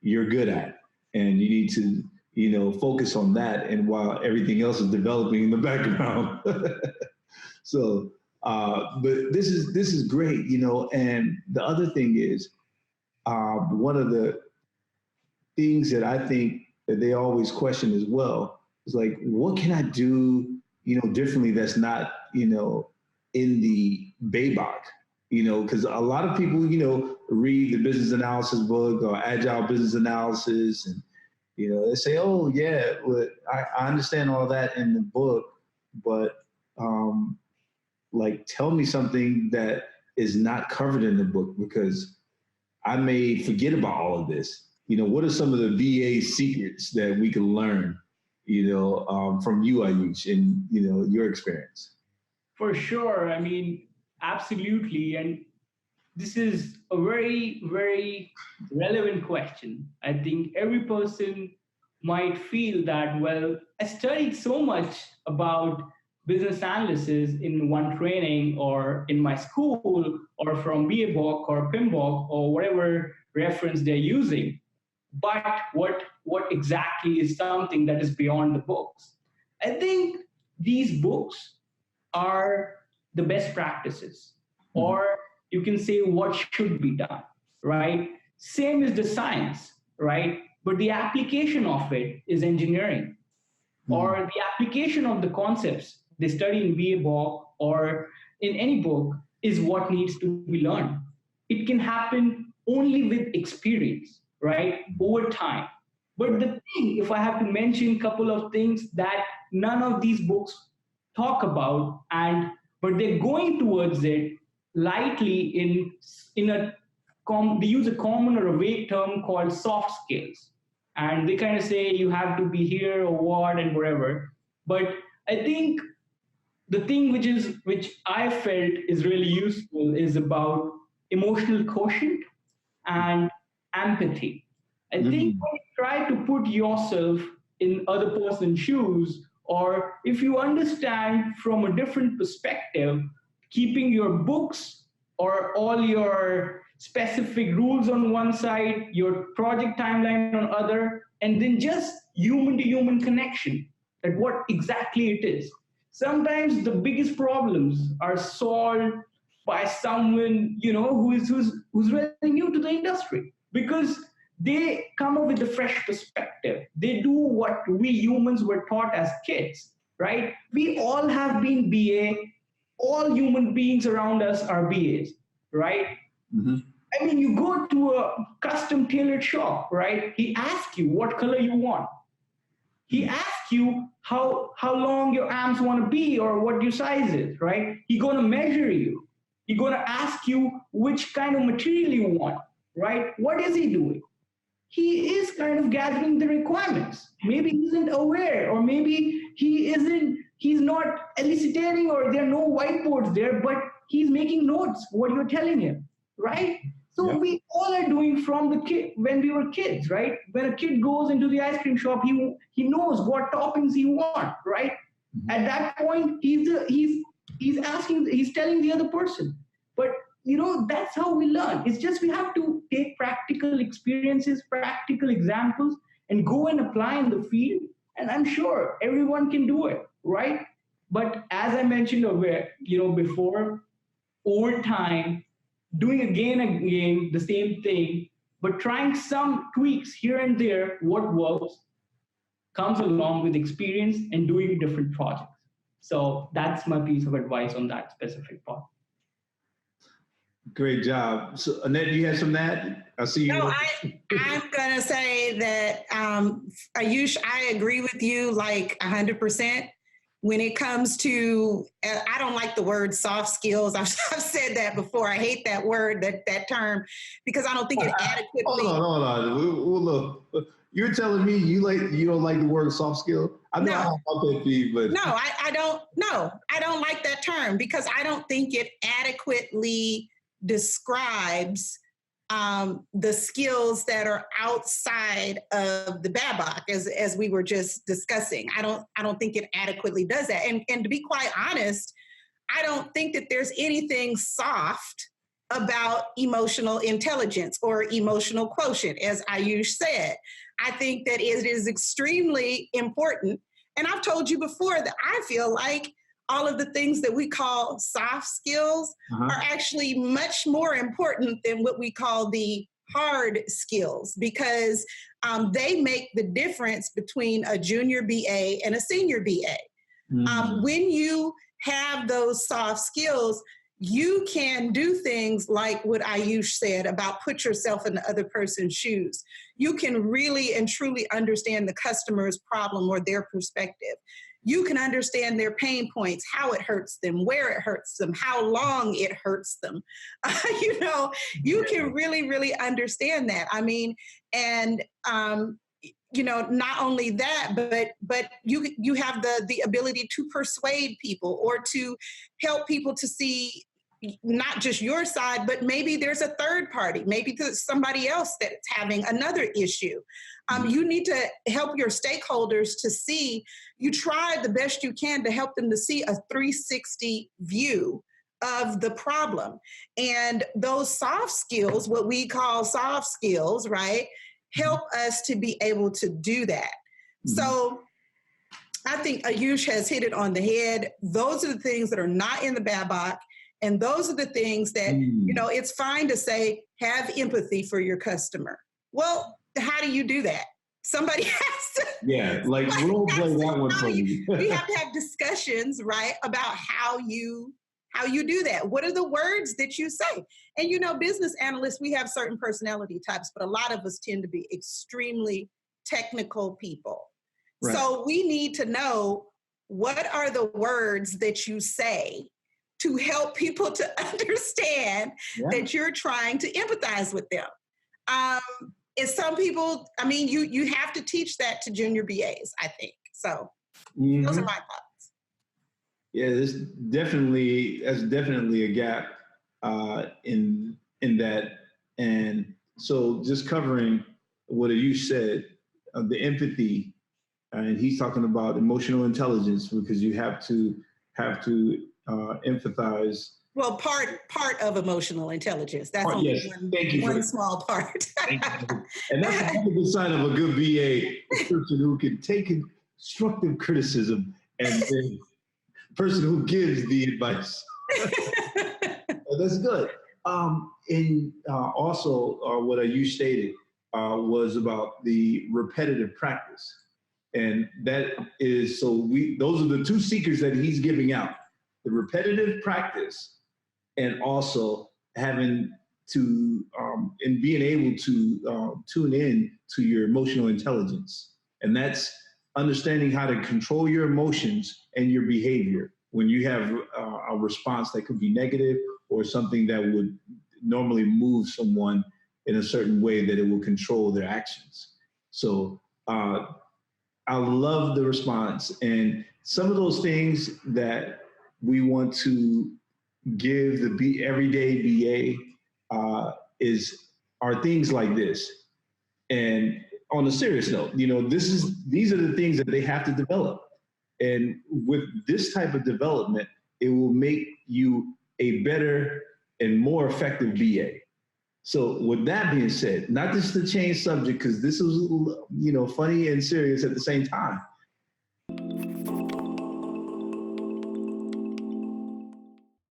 you're good at, and you need to, focus on that. And while everything else is developing in the background, so, but this is great, And the other thing is, one of the things that I think that they always question as well is like, what can I do, differently that's not, in the BABOK, because a lot of people, read the business analysis book or agile business analysis, and, they say, oh yeah, well, I understand all that in the book, but like, tell me something that is not covered in the book, because I may forget about all of this. What are some of the VA secrets that we can learn, from you, Aayush, and, your experience? For sure. I mean, absolutely. And this is a very, very relevant question. I think every person might feel that, well, I studied so much about business analysis in one training or in my school or from BABOK or PMBOK or whatever reference they're using. But what exactly is something that is beyond the books? I think these books are the best practices, or you can say what should be done, right? Same is the science, right? But the application of it is engineering, or the application of the concepts they study in BABOK or in any book is what needs to be learned. It can happen only with experience, right? Over time. But the thing, if I have to mention a couple of things that none of these books talk about, but they're going towards it lightly they use a common or a vague term called soft skills, and they kind of say you have to be here or what and whatever. But I think the thing which I felt is really useful is about emotional quotient and empathy. I think when you try to put yourself in other person's shoes, or if you understand from a different perspective, keeping your books or all your specific rules on one side, your project timeline on other, and then just human to human connection, that what exactly it is. Sometimes the biggest problems are solved by someone, who's really new to the industry, because they come up with a fresh perspective. They do what we humans were taught as kids, right? We all have been BA. All human beings around us are BAs, right? Mm-hmm. I mean, you go to a custom tailored shop, right? He asks you what color you want. He asks you how long your arms want to be or what your size is, right? He's going to measure you. He's going to ask you which kind of material you want, right? What is he doing? He is kind of gathering the requirements. Maybe he isn't aware, or maybe he's not eliciting, or there are no whiteboards there, but he's making notes what you're telling him, right? So we all are doing from the kid when we were kids, right? When a kid goes into the ice cream shop, he knows what toppings he wants, right? Mm-hmm. At that point, he's telling the other person. But that's how we learn. It's just we have to take practical experiences, practical examples, and go and apply in the field. And I'm sure everyone can do it, right? But as I mentioned before, over time, doing again and again the same thing, but trying some tweaks here and there, what works comes along with experience and doing different projects. So that's my piece of advice on that specific part. Great job. So, Annette, you had some of that? I see you. No, I'm going to say that, Aayush, I agree with you like 100%. When it comes to, I don't like the word soft skills. I've said that before. I hate that word, that term, because I don't think it adequately. Hold on. Look, you're telling me you don't like the word soft skill? I know how about that, Steve, but no, I don't. No, I don't like that term because I don't think it adequately describes the skills that are outside of the BABOK, as we were just discussing. I don't think it adequately does that. And to be quite honest, I don't think that there's anything soft about emotional intelligence or emotional quotient, as Aayush said. I think that it is extremely important. And I've told you before that I feel like all of the things that we call soft skills are actually much more important than what we call the hard skills, because they make the difference between a junior BA and a senior BA. When you have those soft skills, you can do things like what Aayush said about put yourself in the other person's shoes. You can really and truly understand the customer's problem or their perspective. You can understand their pain points, how it hurts them, where it hurts them, how long it hurts them. You can really, really understand that. I mean, and not only that, but you have the ability to persuade people or to help people to see not just your side, but maybe there's a third party, maybe there's somebody else that's having another issue. You need to help your stakeholders to see, you try the best you can to help them to see a 360 view of the problem. And those soft skills, what we call soft skills, right, help us to be able to do that. So I think Aayush has hit it on the head. Those are the things that are not in the BABOK. And those are the things that, it's fine to say, have empathy for your customer. Well, how do you do that? Somebody has to. Yeah, like role play that one for me. We have to have discussions, right, about how you do that. What are the words that you say? And business analysts, we have certain personality types, but a lot of us tend to be extremely technical people. Right. So we need to know, what are the words that you say to help people to understand that you're trying to empathize with them. And some people, I mean, you have to teach that to junior BAs, I think. So those are my thoughts. Yeah, that's definitely a gap in that. And so just covering what you said, the empathy, and he's talking about emotional intelligence, because you have to empathize. Well, part of emotional intelligence. That's only one small part. And that's a good sign of a good BA, a person who can take constructive criticism and the person who gives the advice. That's good. And also what you stated was about the repetitive practice. And that is, those are the two secrets that he's giving out: the repetitive practice, and also having to, and being able to tune in to your emotional intelligence. And that's understanding how to control your emotions and your behavior when you have a response that could be negative, or something that would normally move someone in a certain way, that it will control their actions. So I love the response. And some of those things that we want to give the everyday BA are things like this. And on a serious note, these are the things that they have to develop. And with this type of development, it will make you a better and more effective BA. So with that being said, not just to change subject, because this was, funny and serious at the same time,